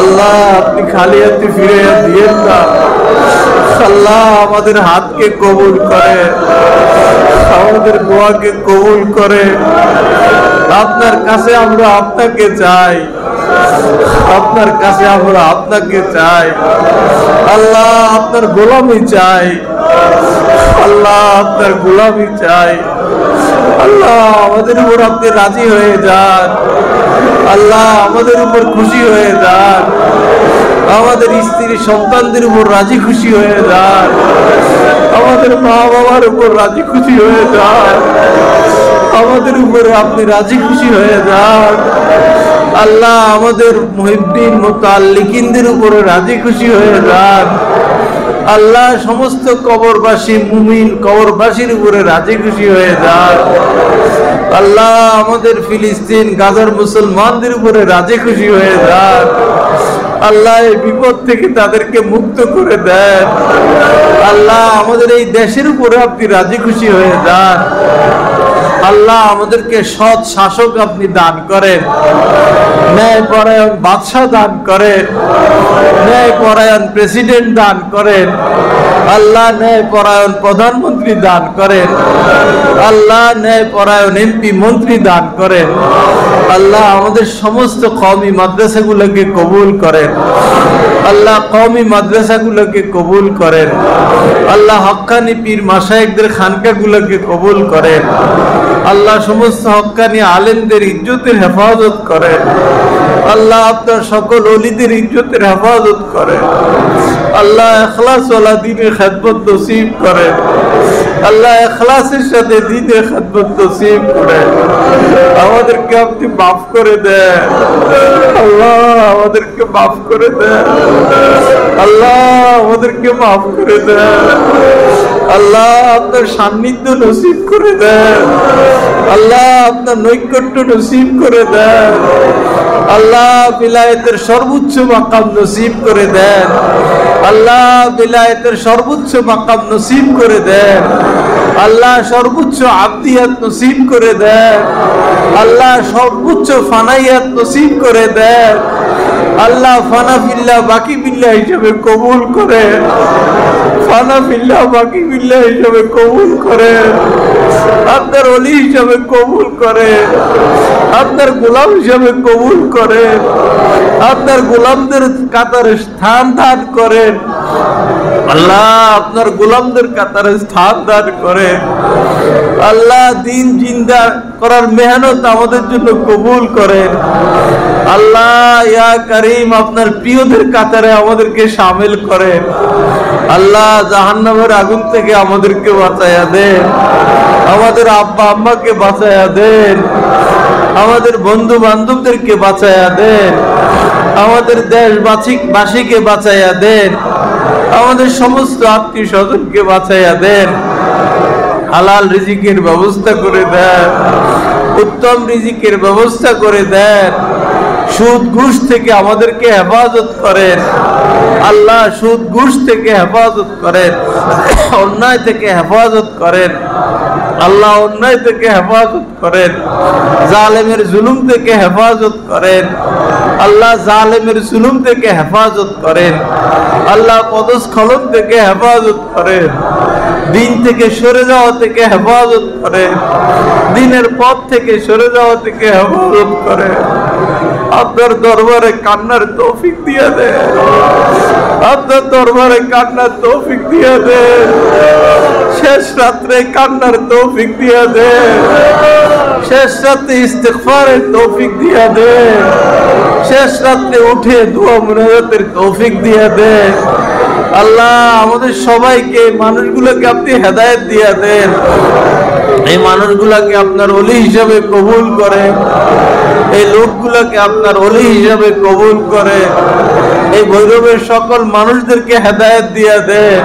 আল্লাহ আপনি খালি হাতে ফিরে দিয়েন না। আল্লাহ আমাদের হাতকে কবুল করে, আমাদের দোয়াকে কবুল করে। আপনার কাছে আমরা আপনাকে চাই, আপনার কাছে আমরা আপনাকে চাই। আল্লাহ আপনার গোলামি চাই, আল্লাহ আপনার গোলামি চাই। আল্লাহ আমাদের উপর আপনি রাজি হয়ে যান, আল্লাহ আমাদের উপর খুশি হয়ে যান, আমাদের স্ত্রী সন্তানদের উপর রাজি খুশি হয়ে যান, আমাদের মা বাবার উপর রাজি খুশি হয়ে যান, আমাদের উপরে আপনি রাজি খুশি হয়ে যান। আল্লাহ আমাদের মুহিব্বিন মুতাআল্লিকিনদের উপরে রাজি খুশি হয়ে যান। আল্লাহ সমস্ত কবরবাসী মুমিন কবরবাসীর উপরে রাজি খুশি হয়ে যান। আল্লাহ আমাদের ফিলিস্তিন গাজার মুসলমানদের উপরে রাজি খুশি হয়ে যান। আল্লাহ এই বিপদ থেকে তাদেরকে মুক্ত করে দেন। আল্লাহ আমাদের এই দেশের উপরে আপনি রাজি খুশি হয়ে যান। আল্লাহ আমাদেরকে সৎ শাসক আপনি দান করেন, ন্যায় পরায়ণ বাদশাহ দান করেন, ন্যায় পরায়ণ প্রেসিডেন্ট দান করেন। আল্লাহ ন্যায় পরায়ণ প্রধানমন্ত্রী দান করেন। আল্লাহ ন্যায় পরায়ণ এমপি মন্ত্রী দান করেন। আল্লাহ আমাদের সমস্ত কওমি মাদ্রাসাগুলোকে কবুল করেন। আল্লাহ কওমি মাদ্রাসাগুলোকে কবুল করেন। আল্লাহ হক্কানি পীর মাশায়েখদের খানকাগুলোকে কবুল করেন। আল্লাহ সমস্ত হক্কানি আলেমদের ইজ্জতের হেফাজত করেন। আল্লাহ আপনার সকল ওলিদের ইজ্জতের হেফাজত করেন। আল্লাহ ইখলাস ওয়ালা দ্বীনের খিদমত নসিব করেন। আল্লাহ ইখলাসের সাথে দ্বীনের খিদমত নসিব করেন। আমাদেরকে আপনি মাফ করে দেন, আল্লাহ আমাদেরকে মাফ করে দেন, আল্লাহ আমাদেরকে মাফ করে দেন। আল্লাহ আপনার সান্নিধ্য নসিব করে দেন। আল্লাহ আপনার নৈকট্য নসিব করে দেন। আল্লাহ বিলায়েতের সর্বোচ্চ মাকাম নসিব করে দেন। আল্লাহ বিলায়েতের সর্বোচ্চ মাকাম নসিব করে দেন। আল্লাহ সর্বোচ্চ আবদিয়াত নসিব করে দেন। আল্লাহ সর্বোচ্চ ফানাইয়াত নসিব করে দেন। আল্লাহ ফানা বিল্লাহ বাকি বিল্লাহ হিসেবে কবুল করে, ফানা বিল্লাহ বাকি বিল্লাহ হিসেবে কবুল করে, আপনার ওলি হিসেবে কবুল করে, আপনার গোলাম হিসেবে কবুল করে, আপনার গোলামদের কাতারে স্থান দান করেন। আল্লাহ আপনার গোলামদের কাতারে স্থান দান করে। আল্লাহ দিন জিন্দা করার মেহনত আমাদের জন্য কবুল করেন। আল্লাহ ইয়া করিম আপনার প্রিয়দের কাতারে আমাদেরকে শামিল করেন। আল্লাহ জাহান্নামের আগুন থেকে আমাদেরকে বাঁচাইয়া দেন, আমাদের আব্বা আম্মাকে বাঁচাইয়া দেন, আমাদের বন্ধু বান্ধবদেরকে বাঁচাইয়া দেন, আমাদের দেশবাসীকে বাঁচাইয়া দেন, আমাদের সমস্ত আত্মীয় স্বজনকে বাঁচাইয়া দেন। হালাল রিজিকের ব্যবস্থা করে দেন, উত্তম রিজিকের ব্যবস্থা করে দেন। সুদ ঘুষ থেকে আমাদেরকে হেফাজত করেন। আল্লাহ সুদ ঘুষ থেকে হেফাজত করেন, অন্যায় থেকে হেফাজত করেন। আল্লাহ অন্যায় থেকে হেফাজত করেন, জালেমের জুলুম থেকে হেফাজত করেন। আল্লাহ জালেমের জুলুম থেকে হেফাজত করেন। আল্লাহ পদস্খলন থেকে হেফাজত করেন, দিন থেকে সরে যাওয়া থেকে হেফাজত করেন, দিনের পথ থেকে সরে যাওয়া থেকে হেফাজত করেন। আপনার দরবারে কান্নার তৌফিক দিয়ে দেন, আপনার দরবারে কান্নার তৌফিক দিয়ে দেন। শেষ রাত্রে কান্নার তৌফিক দিয়ে দেন, শেষ রাত্রে ইস্তিগফারের তৌফিক দিয়ে দেন, শেষ রাত্রে উঠে দোয়া মুনাজাতের তৌফিক দিয়ে দেন। আল্লাহ আমাদের সবাইকে মানুষগুলোকে আপনি হেদায়েত দিয়ে দেন, এই মানুষগুলাকে আপনার ওলি হিসাবে কবুল করে, এই লোকগুলোকে আপনার ওলি হিসাবে কবুল করে। এই ভৈরবের সকল মানুষদেরকে হেদায়েত দিয়া দেন,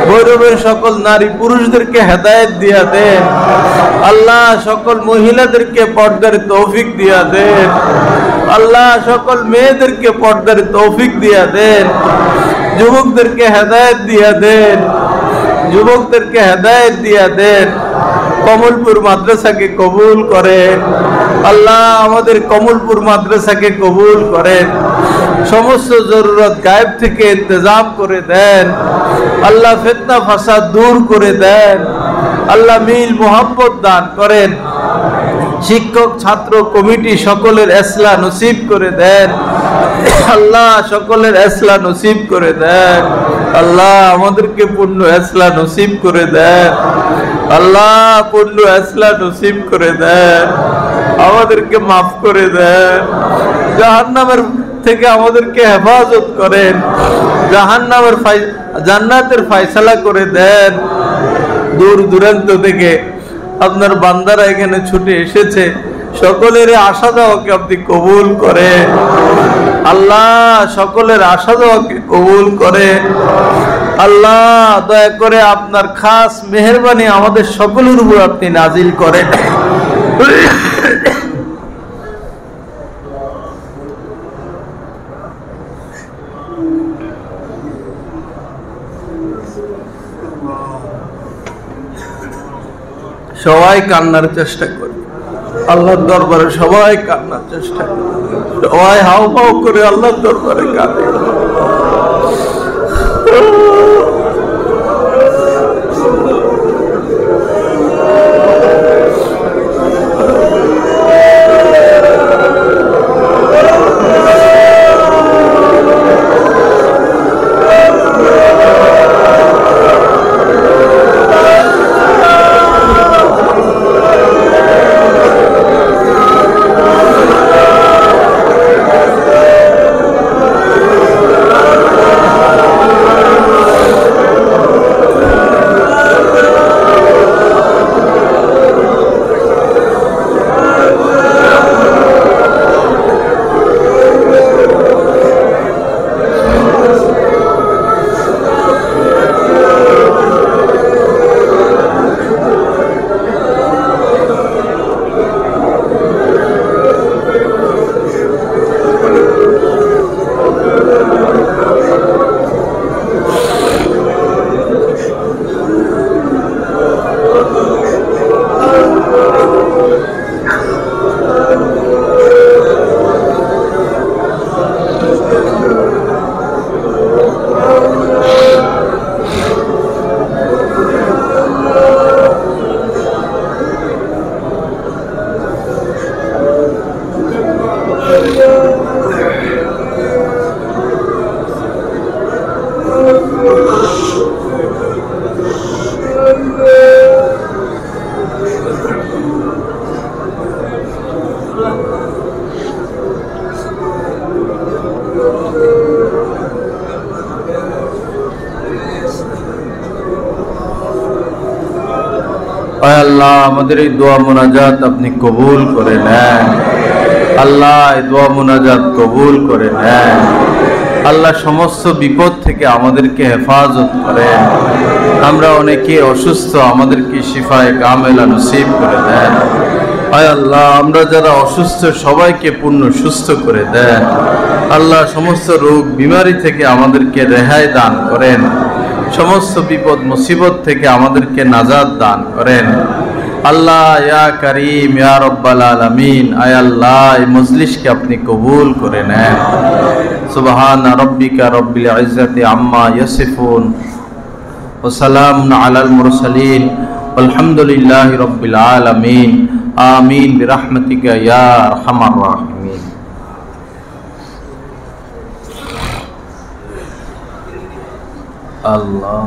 ভৈরবের সকল নারী পুরুষদেরকে হেদায়েত দিয়া দেন। আল্লাহ সকল মহিলাদেরকে পর্দার তৌফিক দিয়া দেন। আল্লাহ সকল মেয়েদেরকে পর্দার তৌফিক দিয়া দেন। যুবকদেরকে হেদায়েত দিয়া দেন, যুবকদেরকে হেদায়েত দিয়া দেন। কমলপুর মাদ্রাসাকে কবুল করেন। আল্লাহ আমাদের কমলপুর মাদ্রাসাকে কবুল করেন। সমস্ত জরুরত গায়েব থেকে ইন্তজাম করে দেন। আল্লাহ ফিতনা ফাসাদ দূর করে দেন। আল্লাহ মিল মোহাব্বত দান করেন। শিক্ষক ছাত্র কমিটি সকলের ইসলাহ নসিব করে দেন। আল্লাহ সকলের ইসলাহ নসিব করে দেন। আল্লাহ আমাদেরকে পূর্ণ ইসলাহ নসিব করে দেন। আল্লাহ পূর্ণ ইসলাহ নসিব করে দেন। আমাদেরকে মাফ করে দেন। জাহান্নামের থেকে আমাদেরকে হেফাজত করেন। জাহান্নামের জান্নাতের ফয়সালা করে দেন। দূর দূরান্ত থেকে আপনার বান্দারা এখানে ছুটে এসেছে, সকলের আশা দেওয়াকে আপনি কবুল করে। আল্লাহ সকলের আশা দেওয়াকে কবুল করে। আল্লাহ দয়া করে আপনার খাস মেহেরবানি আমাদের সকলের উপর আপনি নাজিল করেন। সবাই কান্নার চেষ্টা করি আল্লাহর দরবারে, সবাই কান্নার চেষ্টা করি, সবাই হাও হাও করে আল্লাহর দরবারে কাঁদে। আল্লাহ আমাদের এই দোয়া মুনাজাত আপনি কবুল করে নেন। আল্লাহ এই দোয়া মুনাজাত কবুল করে নেন। আল্লাহ সমস্ত বিপদ থেকে আমাদেরকে হেফাজত করেন। আমরা অনেকে অসুস্থ, আমাদেরকে শিফায়ে কামেলা নসিব করে দেন। আয় আল্লাহ আমরা যারা অসুস্থ সবাইকে পূর্ণ সুস্থ করে দেন। আল্লাহ সমস্ত রোগ বিমারি থেকে আমাদেরকে রেহাই দান করেন। সমস্ত বিপদ মুসিবত থেকে আমাদেরকে নাজাত দান করেন। আল্লাহ ইয়া করিম ইয়া রব্বাল আলামিন, আয় আল্লাহ এই মজলিসকে আপনি কবুল করে নেন। সুবহান রাব্বিকা রব্বিল ইজ্জাতি আম্মা ইয়াসিফুন ওয়া সালামুন আলাল মুরসালিন আলহামদুলিল্লাহি রাব্বিল আলামিন। আমিন বিরহমাতিকা ইয়া আরহামার রাহিমিন। আল্লাহ